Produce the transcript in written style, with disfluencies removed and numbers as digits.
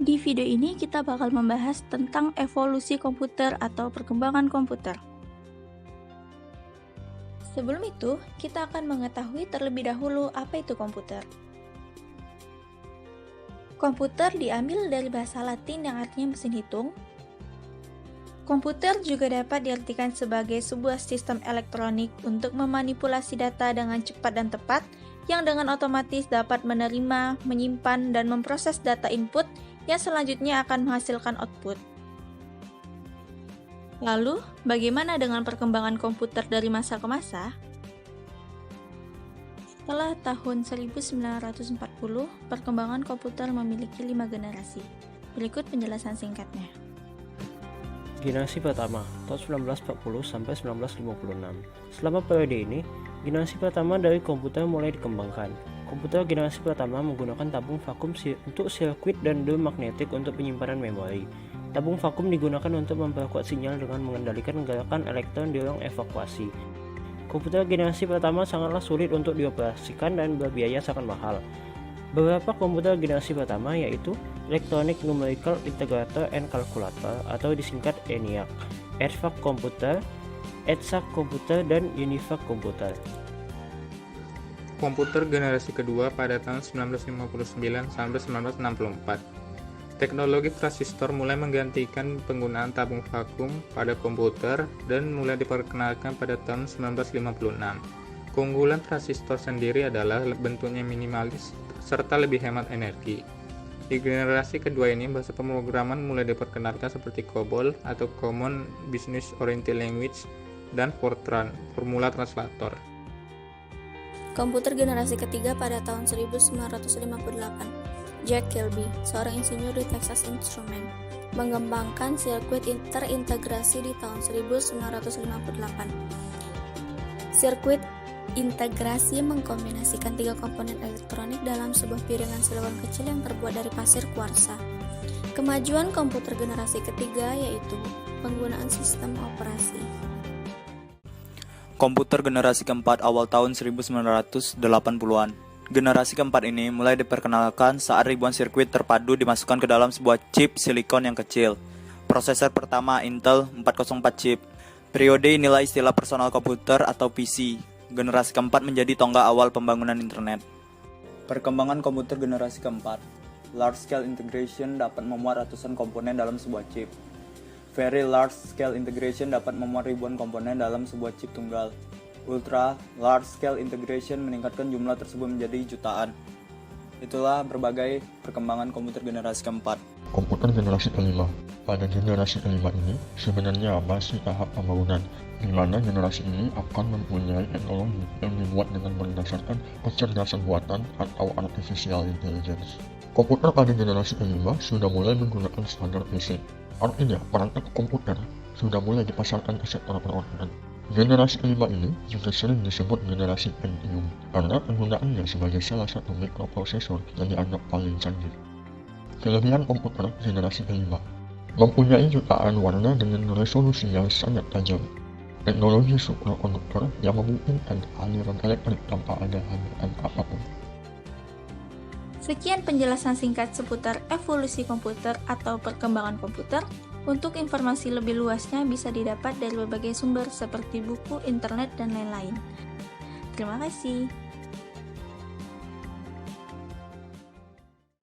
Di video ini kita bakal membahas tentang evolusi komputer atau perkembangan komputer. Sebelum itu, kita akan mengetahui terlebih dahulu apa itu komputer. Komputer diambil dari bahasa Latin yang artinya mesin hitung. Komputer juga dapat diartikan sebagai sebuah sistem elektronik untuk memanipulasi data dengan cepat dan tepat, yang dengan otomatis dapat menerima, menyimpan, dan memproses data input yang selanjutnya akan menghasilkan output. Lalu, bagaimana dengan perkembangan komputer dari masa ke masa? Setelah tahun 1940, perkembangan komputer memiliki 5 generasi. Berikut penjelasan singkatnya. Generasi pertama, tahun 1940 sampai 1956. Selama periode ini, generasi pertama dari komputer mulai dikembangkan. Komputer generasi pertama menggunakan tabung vakum untuk sirkuit dan drum magnetik untuk penyimpanan memori. Tabung vakum digunakan untuk memperkuat sinyal dengan mengendalikan gerakan elektron di ruang evakuasi. Komputer generasi pertama sangatlah sulit untuk dioperasikan dan berbiaya sangat mahal. Beberapa komputer generasi pertama yaitu Electronic Numerical Integrator and Calculator atau disingkat ENIAC, EDVAC Computer, EDSAC Computer, dan UNIVAC Computer. Komputer generasi kedua pada tahun 1959 sampai 1964. Teknologi transistor mulai menggantikan penggunaan tabung vakum pada komputer dan mulai diperkenalkan pada tahun 1956. Keunggulan transistor sendiri adalah bentuknya minimalis serta lebih hemat energi. Di generasi kedua ini, bahasa pemrograman mulai diperkenalkan seperti COBOL atau Common Business Oriented Language dan Fortran, formula translator. Komputer generasi ketiga pada tahun 1958. Jack Kilby, seorang insinyur di Texas Instruments, mengembangkan sirkuit terintegrasi di tahun 1958. Sirkuit integrasi mengkombinasikan 3 komponen elektronik dalam sebuah piringan silikon kecil yang terbuat dari pasir kuarsa. Kemajuan komputer generasi ketiga yaitu penggunaan sistem operasi. Komputer generasi keempat awal tahun 1980-an. Generasi keempat ini mulai diperkenalkan saat ribuan sirkuit terpadu dimasukkan ke dalam sebuah chip silikon yang kecil. Prosesor pertama Intel 404 chip. Periode inilah istilah personal komputer atau PC. Generasi keempat menjadi tonggak awal pembangunan internet. Perkembangan komputer generasi keempat. Large scale integration dapat memuat ratusan komponen dalam sebuah chip. Very large scale integration dapat memuat ribuan komponen dalam sebuah chip tunggal. Ultra large scale integration meningkatkan jumlah tersebut menjadi jutaan. Itulah berbagai perkembangan komputer generasi keempat. Komputer generasi kelima. Pada generasi kelima ini sebenarnya masih tahap pembangunan, di mana generasi ini akan mempunyai teknologi yang dibuat dengan berdasarkan kecerdasan buatan atau artificial intelligence. Komputer pada generasi kelima sudah mulai menggunakan standar PC. Artinya, perangkat komputer sudah mulai dipasarkan ke sektor perorangan. Generasi kelima ini juga sering disebut generasi Pentium karena penggunaannya sebagai salah satu mikroprosesor yang dianggap paling canggih. Kelebihan komputer generasi kelima mempunyai jutaan warna dengan resolusi yang sangat tajam. Teknologi superkonduktor yang memungkinkan aliran elektrik tanpa ada hambatan apapun. Sekian penjelasan singkat seputar evolusi komputer atau perkembangan komputer. Untuk informasi lebih luasnya bisa didapat dari berbagai sumber seperti buku, internet, dan lain-lain. Terima kasih.